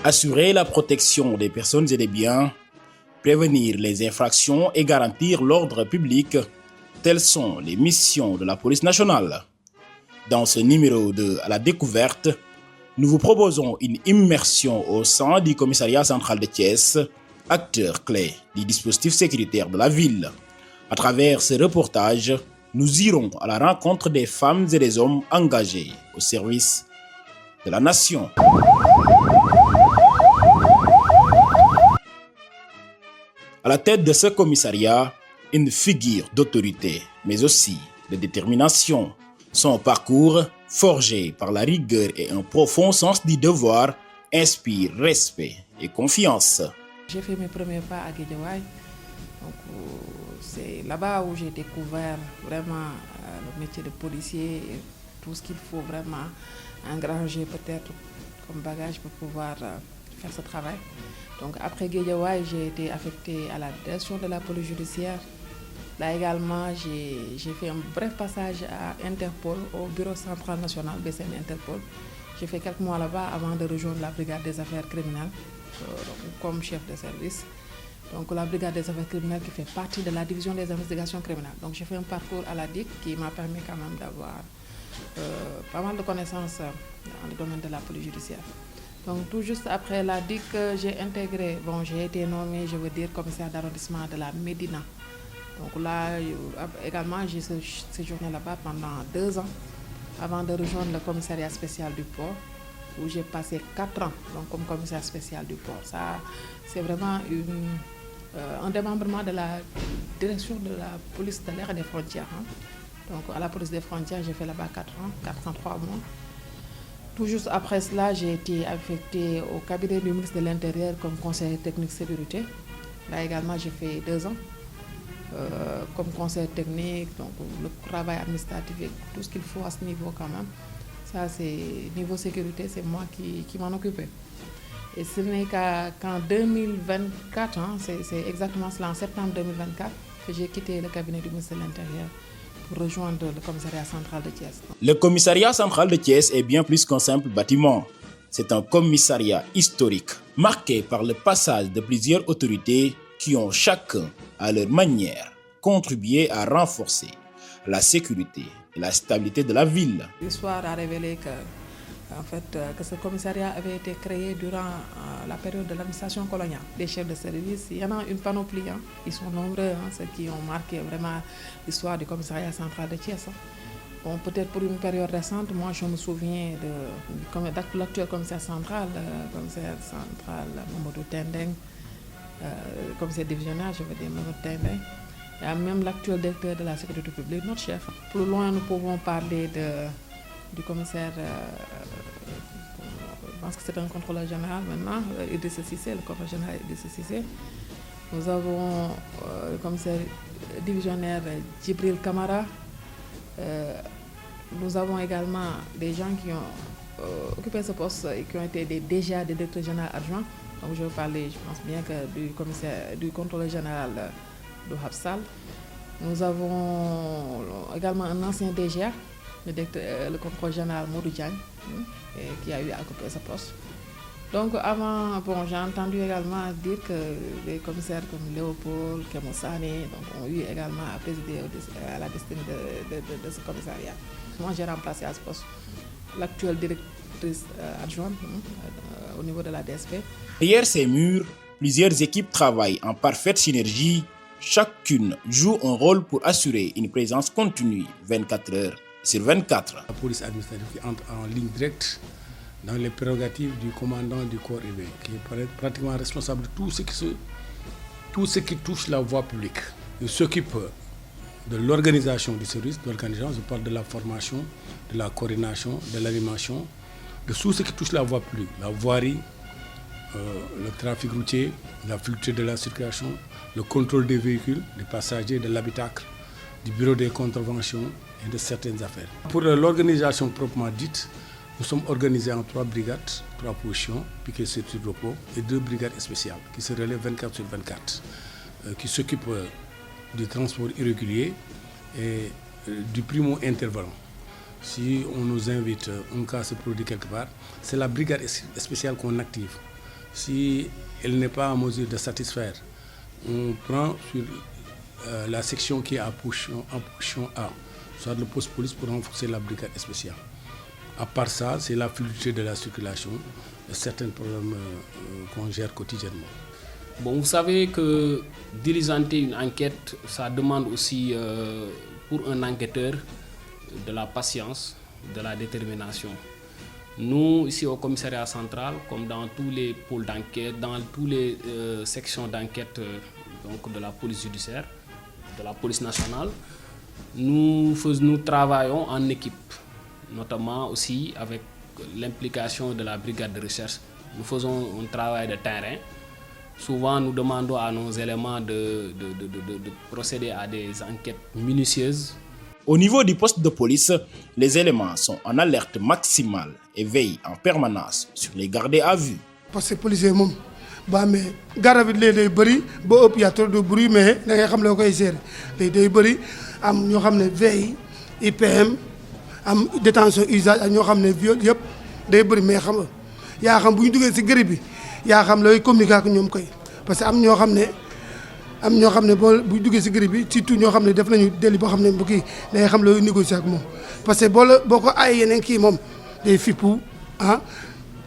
Assurer la protection des personnes et des biens, prévenir les infractions et garantir l'ordre public, telles sont les missions de la police nationale. Dans ce numéro de À la découverte, nous vous proposons une immersion au sein du commissariat central de Thiès, acteur clé du dispositif sécuritaire de la ville. À travers ce reportage, nous irons à la rencontre des femmes et des hommes engagés au service de la nation. À la tête de ce commissariat, une figure d'autorité, mais aussi de détermination. Son parcours, forgé par la rigueur et un profond sens du devoir, inspire respect et confiance. J'ai fait mes premiers pas à Guédiawaye. Donc, c'est là-bas où j'ai découvert vraiment le métier de policier et tout ce qu'il faut vraiment engranger peut-être comme bagage pour pouvoir faire ce travail. Donc après Guédiawaye, j'ai été affectée à la direction de la police judiciaire. Là également, j'ai fait un bref passage à Interpol, au bureau central national BCN Interpol. J'ai fait quelques mois là-bas avant de rejoindre la brigade des affaires criminelles comme chef de service. Donc la brigade des affaires criminelles qui fait partie de la division des investigations criminelles. Donc j'ai fait un parcours à la DIC qui m'a permis quand même d'avoir pas mal de connaissances dans le domaine de la police judiciaire. Donc tout juste après la DIC, j'ai été nommée, je veux dire, commissaire d'arrondissement de la Médina. Donc là, également, j'ai séjourné là-bas pendant 2 ans, avant de rejoindre le commissariat spécial du port, où j'ai passé 4 ans donc, comme commissaire spécial du port. Ça, c'est vraiment un démembrement de la direction de la police de l'air et des frontières. Donc à la police des frontières, j'ai fait là-bas 4 ans, 403 mois. Tout juste après cela, j'ai été affectée au cabinet du ministre de l'Intérieur comme conseiller technique sécurité. Là également, j'ai fait 2 ans comme conseiller technique, donc le travail administratif et tout ce qu'il faut à ce niveau quand même. Ça, c'est niveau sécurité, c'est moi qui m'en occupais. Et ce n'est qu'en 2024, c'est exactement cela, en septembre 2024, que j'ai quitté le cabinet du ministre de l'Intérieur pour rejoindre le commissariat central de Thiès. Le commissariat central de Thiès est bien plus qu'un simple bâtiment. C'est un commissariat historique, marqué par le passage de plusieurs autorités qui ont chacun, à leur manière, contribué à renforcer la sécurité et la stabilité de la ville. L'histoire a révélé que ce commissariat avait été créé durant la période de l'administration coloniale. Les chefs de service, il y en a une panoplie, ils sont nombreux, ceux qui ont marqué vraiment l'histoire du commissariat central de Thiès. Bon, peut-être pour une période récente, moi je me souviens de l'actuel commissaire central Mamadou Tendeng, commissaire divisionnaire, je veux dire Mamadou Tendeng. Il y a même l'actuel directeur de la sécurité publique, notre chef. Plus loin, nous pouvons parler du commissaire, je pense que c'est un contrôleur général maintenant, Idrissa Cissé, le contrôleur général Idrissa Cissé. Nous avons le commissaire divisionnaire Djibril Kamara. Nous avons également des gens qui ont occupé ce poste et qui ont été des DGA, des directeurs généraux adjoints. Donc je vais parler, je pense bien que du contrôleur général de Hapsal. Nous avons également un ancien DGA, le contrôleur général Modou Diagne, qui a eu à occuper ce poste. Donc avant, j'ai entendu également dire que des commissaires comme Léopold, Kemosane ont eu également à présider à la destinée de ce commissariat. Moi j'ai remplacé à ce poste l'actuelle directrice adjointe au niveau de la DSP. Derrière ces murs, plusieurs équipes travaillent en parfaite synergie. Chacune joue un rôle pour assurer une présence continue 24 heures sur 24. La police administrative qui entre en ligne directe dans les prérogatives du commandant du corps éveillé, qui est pratiquement responsable de tout ce qui touche la voie publique. Il s'occupe de l'organisation du service, je parle de la formation, de la coordination, de l'animation, de tout ce qui touche la voie publique, la voirie, le trafic routier, la fluidité de la circulation, le contrôle des véhicules, des passagers, de l'habitacle, du bureau des contraventions et de certaines affaires. Pour l'organisation proprement dite, nous sommes organisés en 3 brigades, 3 positions, piquets sur repos, et 2 brigades spéciales qui se relèvent 24 sur 24, qui s'occupent du transport irrégulier et du primo-intervenant. Si on nous invite, un cas se produit quelque part, c'est la brigade spéciale qu'on active. Si elle n'est pas en mesure de satisfaire, on prend sur la section qui est en position A, soit le poste police pour renforcer la brigade spéciale. À part ça, c'est la fluidité de la circulation et certains problèmes qu'on gère quotidiennement. Bon, vous savez que diligenter une enquête, ça demande aussi pour un enquêteur de la patience, de la détermination. Nous, ici au commissariat central, comme dans tous les pôles d'enquête, dans toutes les sections d'enquête donc de la police judiciaire, de la police nationale, nous travaillons en équipe, notamment aussi avec l'implication de la brigade de recherche. Nous faisons un travail de terrain. Souvent, nous demandons à nos éléments de procéder à des enquêtes minutieuses. Au niveau du poste de police, les éléments sont en alerte maximale et veillent en permanence sur les gardés à vue. Parce que les policiers, mais garde bi day bëri ba ëpp y a trop de bruit mais da ngay xam loo koy gérer day bëri am ñoo xam ne veille IPM am détention usage ak ñoo xam ne viol yëpp day bëri mais xam nga yaa xam bu ñu duggee si gëri bi yaa xam looy communiquer ak ñoom koy parce que am ñoo xam ne boo bu duggee si gëri bi surtout ñoo xam ne def nañu délit boo xam ne bu kii da ngay xam looy négocier ak moom parce que boo ko ay yeneen kii moom day fippu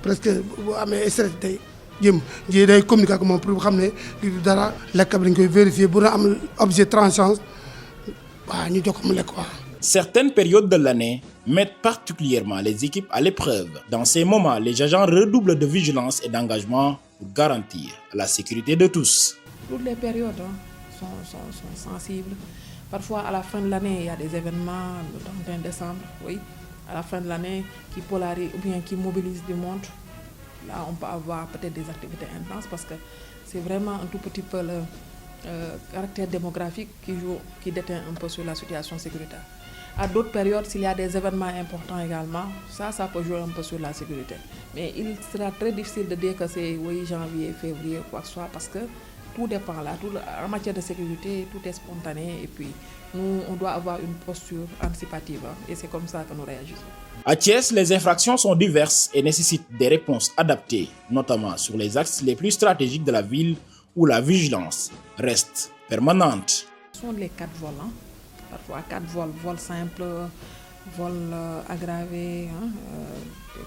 presque boo amee stress day jëm day communiquer ak moom pour xam ne lii du dara lekk bi dañ koy vérifier bu na am objet tranchant waaw ñu jox ko mu lekk waaw. Certaines périodes de l'année mettent particulièrement les équipes à l'épreuve. Dans ces moments, les agents redoublent de vigilance et d'engagement pour garantir la sécurité de tous. Toutes les périodes sont sensibles. Parfois, à la fin de l'année, il y a des événements, le 31 décembre, oui, à la fin de l'année, qui polarisent ou bien qui mobilisent du monde. Là, on peut avoir peut-être des activités intenses parce que c'est vraiment un tout petit peu le caractère démographique qui déteint un peu sur la situation sécuritaire. À d'autres périodes, s'il y a des événements importants également, ça peut jouer un peu sur la sécurité. Mais il sera très difficile de dire que c'est oui, janvier, février, quoi que ce soit, parce que tout dépend là. En matière de sécurité, tout est spontané et puis nous, on doit avoir une posture anticipative et c'est comme ça que nous réagissons. À Thiès, les infractions sont diverses et nécessitent des réponses adaptées, notamment sur les axes les plus stratégiques de la ville où la vigilance reste permanente. Ce sont les 4 vols. Parfois 4 vols, vol simple, vol aggravé,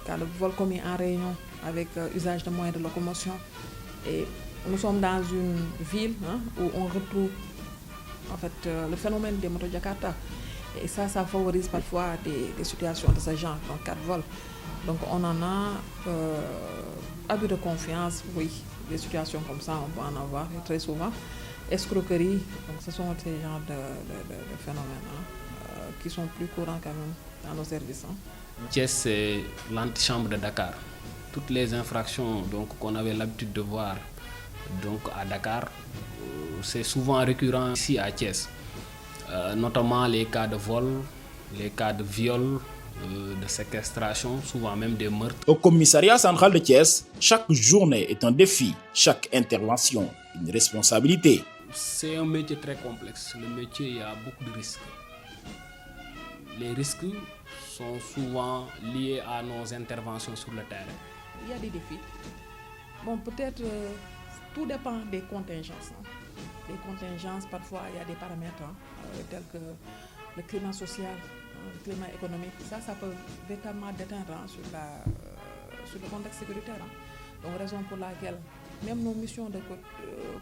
cas de vol commis en réunion avec usage de moyens de locomotion. Et nous sommes dans une ville où on retrouve en fait, le phénomène des motos Jakarta. Et ça favorise parfois des situations de ce genre, donc 4 vols. Donc on en a abus de confiance, oui, des situations comme ça, on peut en avoir très souvent. Escroquerie, donc ce sont ces genres de phénomènes qui sont plus courants quand même dans nos services. Thiès, c'est l'antichambre de Dakar. Toutes les infractions qu'on avait l'habitude de voir donc, à Dakar, c'est souvent récurrent ici à Thiès. Notamment les cas de vol, les cas de viol, de séquestration, souvent même des meurtres. Au commissariat central de Thiès, chaque journée est un défi, chaque intervention une responsabilité. C'est un métier très complexe. Le métier, il y a beaucoup de risques. Les risques sont souvent liés à nos interventions sur le terrain. Il y a des défis. Bon, peut-être tout dépend des contingences. Les contingences, parfois, il y a des paramètres tels que le climat social, le climat économique. Ça peut véritablement déteindre sur le contexte sécuritaire. Donc, raison pour laquelle même nos missions de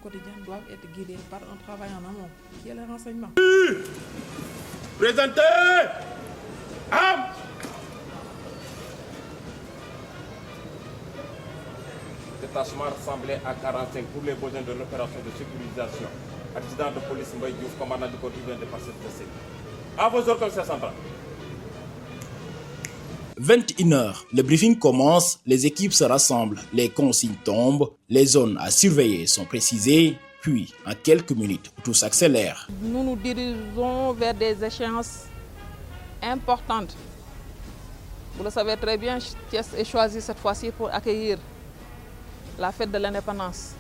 quotidiennes doivent être guidées par un travail en amont, qui est le renseignement. Présentez! Détachement rassemblé à 45 pour les besoins de l'opération de sécurisation. Adjudant de police Mbaye Diouf, commandant du corps urbain de Parcelles Fossé. À vos ordres, commissaire central. 21h, le briefing commence, les équipes se rassemblent, les consignes tombent, les zones à surveiller sont précisées, puis en quelques minutes, tout s'accélère. Nous nous dirigeons vers des échéances importantes. Vous le savez très bien, Thiès est choisi cette fois-ci pour accueillir la fête de l'indépendance.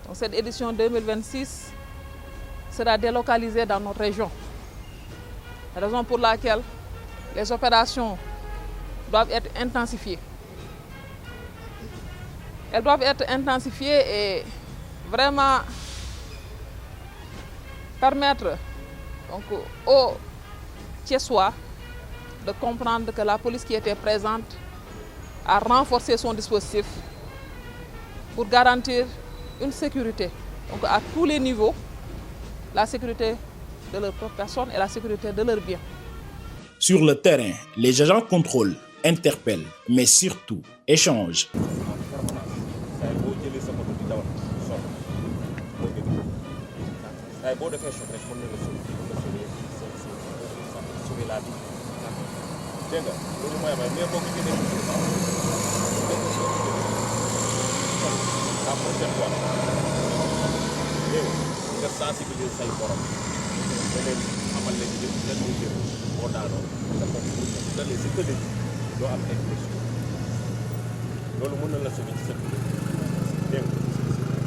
Donc cette édition 2026 sera délocalisée dans notre région. Raison pour laquelle les opérations doivent être intensifiées. Elles doivent être intensifiées et vraiment permettre donc, aux Thiessois de comprendre que la police qui était présente a renforcé son dispositif pour garantir une sécurité donc à tous les niveaux, la sécurité de leur propre personne et la sécurité de leurs biens. Sur le terrain, les agents contrôlent, interpellent, mais surtout échangent.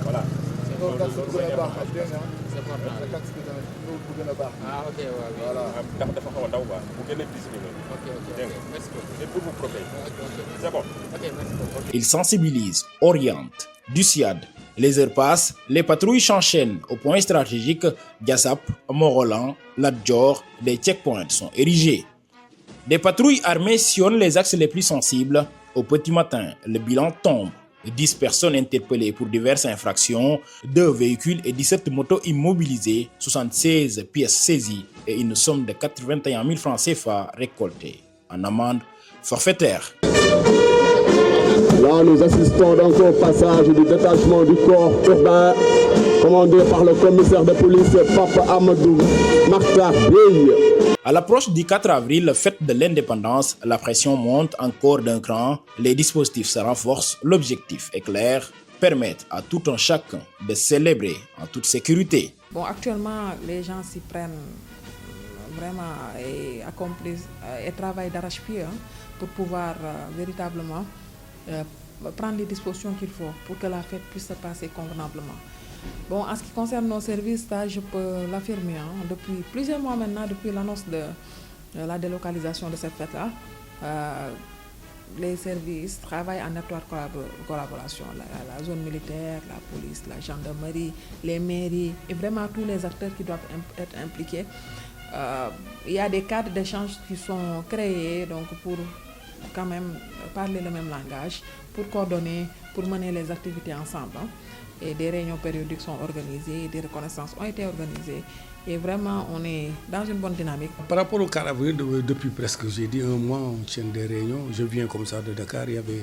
Voilà. Ils sensibilisent, orientent, dissuadent. Les heures passent, les patrouilles s'enchaînent au point stratégique Diassap, Mont-Roland, Lat Dior. Des checkpoints sont érigés. Des patrouilles armées sillonnent les axes les plus sensibles. Au petit matin, le bilan tombe. 10 personnes interpellées pour diverses infractions, 2 véhicules et 17 motos immobilisées, 76 pièces saisies et une somme de 81 000 francs CFA récoltée en amende forfaitaire. Là, nous assistons donc au passage du détachement du corps urbain commandé par le commissaire de police Papa Amadou Marta Bey. À l'approche du 4 avril, fête de l'indépendance, la pression monte encore d'un cran, les dispositifs se renforcent, l'objectif est clair, permettre à tout un chacun de célébrer en toute sécurité. Bon, actuellement, les gens s'y prennent vraiment et accomplissent et travaillent d'arrache-pied pour pouvoir véritablement prendre les dispositions qu'il faut pour que la fête puisse se passer convenablement. Bon, en ce qui concerne nos services, ça, je peux l'affirmer, depuis plusieurs mois maintenant, depuis l'annonce de la délocalisation de cette fête-là, les services travaillent en étroite collaboration. La zone militaire, la police, la gendarmerie, les mairies et vraiment tous les acteurs qui doivent être impliqués. Il y a des cadres d'échange qui sont créés donc, pour quand même parler le même langage, pour coordonner, pour mener les activités ensemble. Et des réunions périodiques sont organisées, des reconnaissances ont été organisées. Et vraiment, on est dans une bonne dynamique. Par rapport au Caravane, depuis presque, j'ai dit 1 mois, on tient des réunions. Je viens comme ça de Dakar, il y avait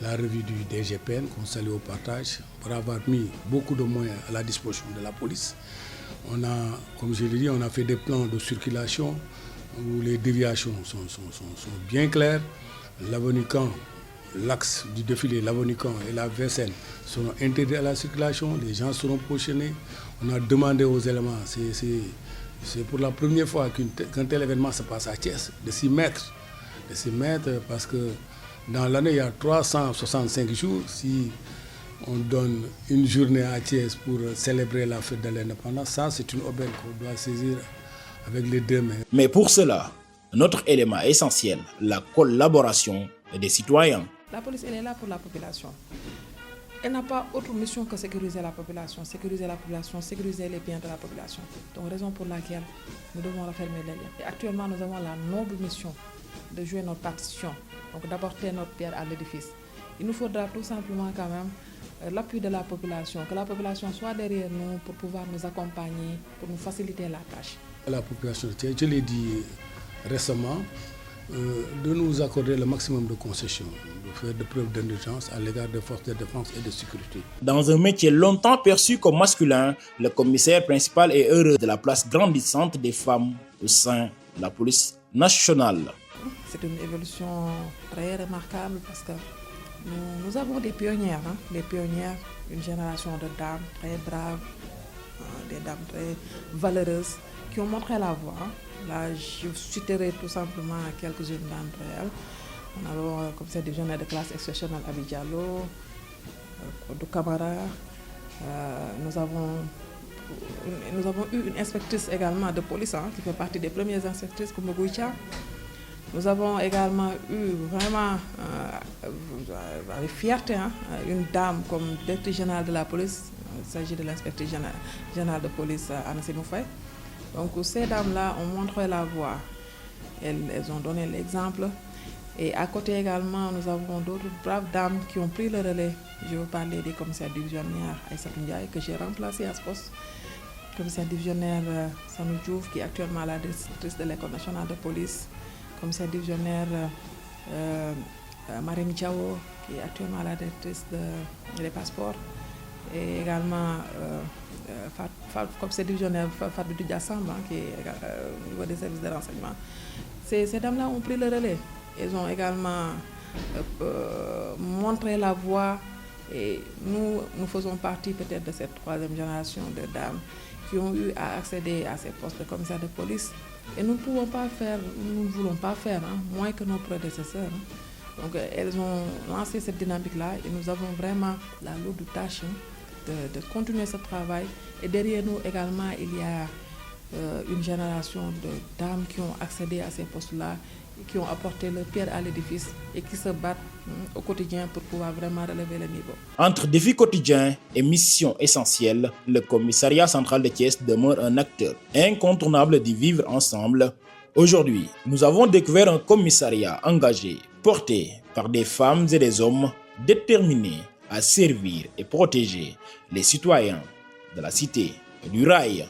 la revue du DGPN qu'on salue au partage pour avoir mis beaucoup de moyens à la disposition de la police. On a, comme je l'ai dit, on a fait des plans de circulation où les déviations sont bien claires. L'avenue Caen, l'axe du défilé, l'avenue Caen et la VSN seront interdits à la circulation, les gens seront prochainés. On a demandé aux éléments, c'est pour la première fois qu'un tel événement se passe à Thiès, de s'y mettre parce que dans l'année, il y a 365 jours. Si on donne une journée à Thiès pour célébrer la fête de l'indépendance, ça c'est une aubaine qu'on doit saisir avec les 2 mains. Mais pour cela, notre élément essentiel, la collaboration des citoyens. La police, elle est là pour la population. Elle n'a pas autre mission que sécuriser la population, sécuriser les biens de la population. Donc, raison pour laquelle nous devons refermer les liens. Et actuellement, nous avons la noble mission de jouer notre partition, donc d'apporter notre pierre à l'édifice. Il nous faudra tout simplement quand même l'appui de la population, que la population soit derrière nous pour pouvoir nous accompagner, pour nous faciliter la tâche. La population, je l'ai dit récemment, de nous accorder le maximum de concessions, de faire de preuves d'indulgence à l'égard des forces de défense et de sécurité. Dans un métier longtemps perçu comme masculin, le commissaire principal est heureux de la place grandissante des femmes au sein de la police nationale. C'est une évolution très remarquable parce que nous avons des pionnières, une génération de dames très braves, des dames très valeureuses qui ont montré la voie. Là, je citerai tout simplement quelques-unes d'entre elles. On a comme ça des jeunes de classe exceptionnelle Abi Diallo, Kodou Kamara. Nous avons nous avons eu une inspectrice également de police qui fait partie des premières inspectrices comme Gouicha. Nous avons également eu vraiment, avec fierté, une dame comme directrice générale de la police. Il s'agit de l'inspectrice générale de police Anna Simoufay. Donc ces dames-là ont montré la voie. Elles ont donné l'exemple. Et à côté également, nous avons d'autres braves dames qui ont pris le relais. Je veux parler des commissaires divisionnaires Aïssatou Ndiaye, que j'ai remplacé à ce poste. Commissaire divisionnaire Sanou Diouf, qui est actuellement la directrice de l'École nationale de police. Commissaire divisionnaire Marine Diawo, qui est actuellement la directrice des passeports. Et également commissaire divisionnaire Fabio Diassamba, qui est au niveau des services de renseignement. Ces dames-là ont pris le relais. Elles ont également montré la voie et nous faisons partie peut-être de cette troisième génération de dames qui ont eu à accéder à ces postes de commissaire de police. Et nous ne voulons pas faire moins que nos prédécesseurs. Donc elles ont lancé cette dynamique-là et nous avons vraiment la lourde tâche de continuer ce travail. Et derrière nous également, il y a une génération de dames qui ont accédé à ces postes-là, qui ont apporté leur pierre à l'édifice et qui se battent au quotidien pour pouvoir vraiment relever le niveau. Entre défis quotidiens et missions essentielles, le commissariat central de Thiès demeure un acteur incontournable du vivre ensemble. Aujourd'hui, nous avons découvert un commissariat engagé, porté par des femmes et des hommes déterminés à servir et protéger les citoyens de la cité et du rail.